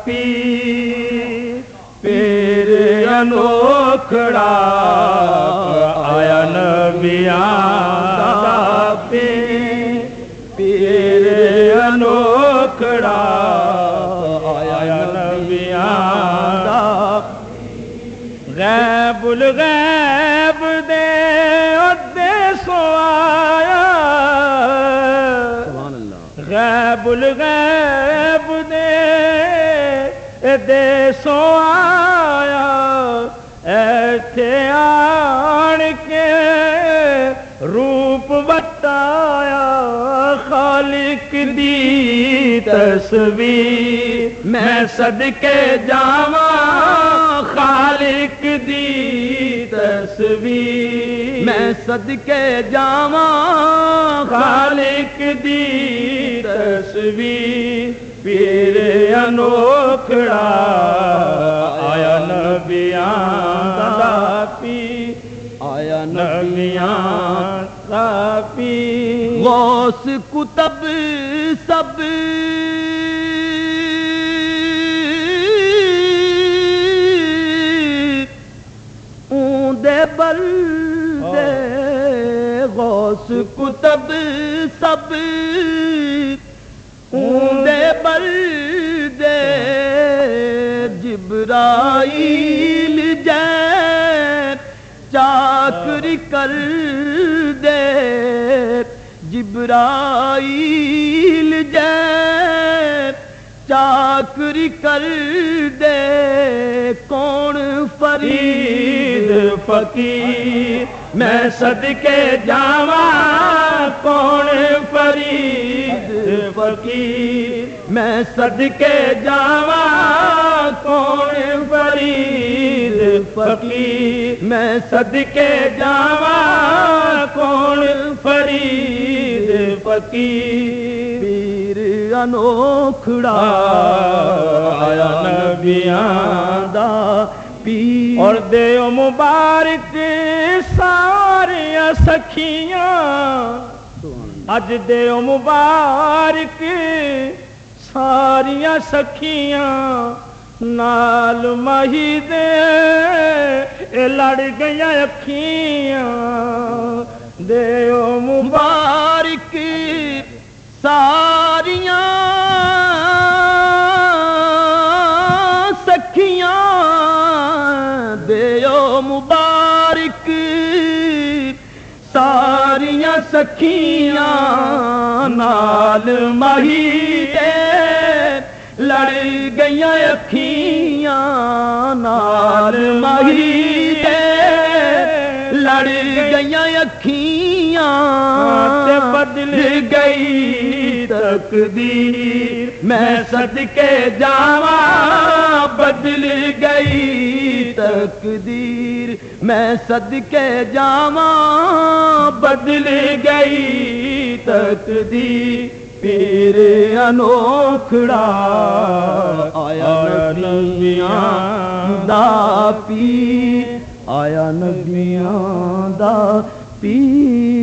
پیر انوکھڑا آیا نبیاں دا پیر انوکھڑا آیا نبیاں دا غیب الغیب دے سو آیا غیب الغیب دے سو آیا ایتھے آن کے روپ بتایا خالق دی تصویر میں صدقے جاواں خالق دی تصویر میں صدقے جاواں خالق دی تصویر پیر انوکھڑا آیا نبیاں دا پیر آیا نبیاں دا پیر غوث کتب سب دے بلدے غوث کتب سب دے بلدے جبرائیل جے چاکری کر دے جبرائیل جے چاکری کر دے کون فرید فقیر میں صدقے جاواں کون فرید فقیر میں صدقے جاواں کون فرید فقیر میں صدقے جاواں کون فرید فقیر پیر انوکھڑا آیا نبیاں دا پیر اور دیو مبارک ساریاں سکھیاں اج دیو مبارک ساریاں سکھیاں نال مہی دے لڑ گئیاں اکھیاں دیو مبارک ساریاں سکھیاں دیو مبارک ساریاں سکھیاں نال مہی دے لڑ گئیاں اکھیاں نال مہی دے لڑ گئیاں اکھیاں تے بدل گئی تقدیر میں صدقے جاواں بدل گئی تقدیر میں صدقے جاواں بدل گئی تقدیر پیر انوکھڑا آیا نبیاں دا پیر آیا نبیاں دا پیر